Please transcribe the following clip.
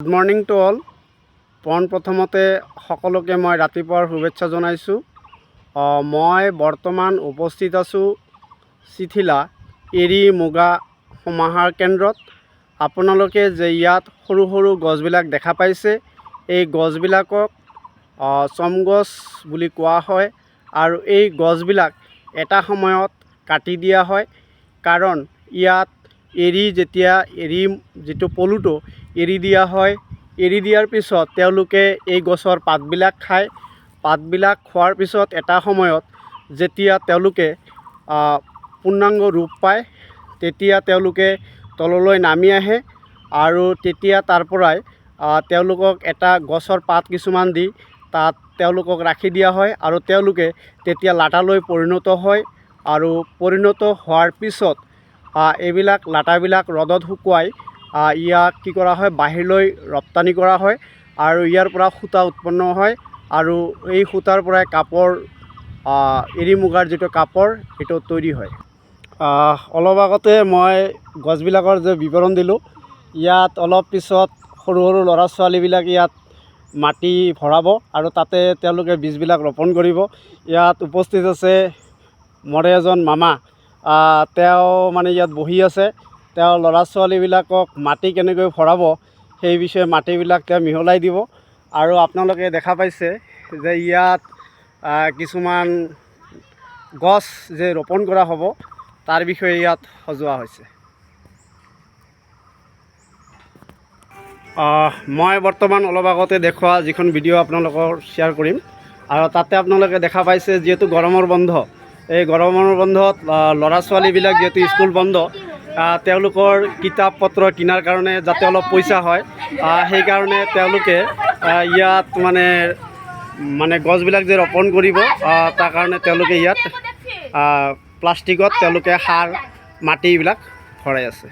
Good morning to all. প্ৰথমতে সকলোকে মই ৰাতিপুৱাৰ শুভেচ্ছা জনাইছোঁ। মই বৰ্তমান উপস্থিত আছোঁ চিঠিলা এৰী মুগা সমাহাৰ কেন্দ্ৰত। আপোনালোকে যে ইয়াত সৰু সৰু গছবিলাক দেখা পাইছে, এই গছবিলাকক চম গছ বুলি কোৱা হয় আৰু এই গছবিলাক এটা সময়ত কাটি দিয়া হয়, কাৰণ ইয়াত যেতিয়া যিটো পলুটো এৰি দিয়া হয়, এৰি দিয়াৰ পিছত তেওঁলোকে এই গছৰ পাতবিলাক খায়। পাতবিলাক খোৱাৰ পিছত এটা সময়ত যেতিয়া তেওঁলোকে পূৰ্ণাংগ ৰূপ পায়, তেতিয়া তেওঁলোকে তললৈ নামি আহে আৰু তেতিয়া তাৰ পৰাই তেওঁলোকক এটা গছৰ পাত কিছুমান দি তাত তেওঁলোকক ৰাখি দিয়া হয় আৰু তেওঁলোকে তেতিয়া লাটালৈ পৰিণত হয়। আৰু পৰিণত হোৱাৰ পিছত এইবিলাক লাটাবিলাক ৰ'দত শুকুৱাই ইয়াক কি কৰা হয়, বাহিৰলৈ ৰপ্তানি কৰা হয় আৰু ইয়াৰ পৰা সূতা উৎপন্ন হয় আৰু এই সূতাৰ পৰাই কাপোৰ, এৰী মুগাৰ যিটো কাপোৰ সেইটো তৈৰি হয়। অলপ আগতে মই গছবিলাকৰ যে বিৱৰণ দিলোঁ, ইয়াত অলপ পিছত সৰু সৰু ল'ৰা ছোৱালীবিলাক ইয়াত মাটি ভৰাব আৰু তাতে তেওঁলোকে বীজবিলাক ৰোপণ কৰিব। ইয়াত উপস্থিত আছে মোৰে এজন মামা। তেওঁ মানে ইয়াত বহি আছে। তেওঁ ল'ৰা ছোৱালীবিলাকক মাটি কেনেকৈ ভৰাব সেই বিষয়ে মাটিবিলাক তেওঁ মিহলাই দিব। আৰু আপোনালোকে দেখা পাইছে যে ইয়াত কিছুমান গছ যে ৰোপণ কৰা হ'ব তাৰ বিষয়ে ইয়াত সজোৱা হৈছে। মই বৰ্তমান অলপ আগতে দেখুওৱা যিখন ভিডিঅ' আপোনালোকৰ শ্বেয়াৰ কৰিম, আৰু তাতে আপোনালোকে দেখা পাইছে যিহেতু গৰমৰ বন্ধ, এই গৰমৰ বন্ধত ল'ৰা ছোৱালীবিলাক যিহেতু স্কুল বন্ধ, তেওঁলোকৰ কিতাপ পত্ৰ কিনাৰ কাৰণে যাতে অলপ পইচা হয়, সেইকাৰণে তেওঁলোকে ইয়াত মানে গছবিলাক যে ৰোপণ কৰিব, তাৰ কাৰণে তেওঁলোকে ইয়াত প্লাষ্টিকত তেওঁলোকে সাৰ মাটিবিলাক ভৰাই আছে।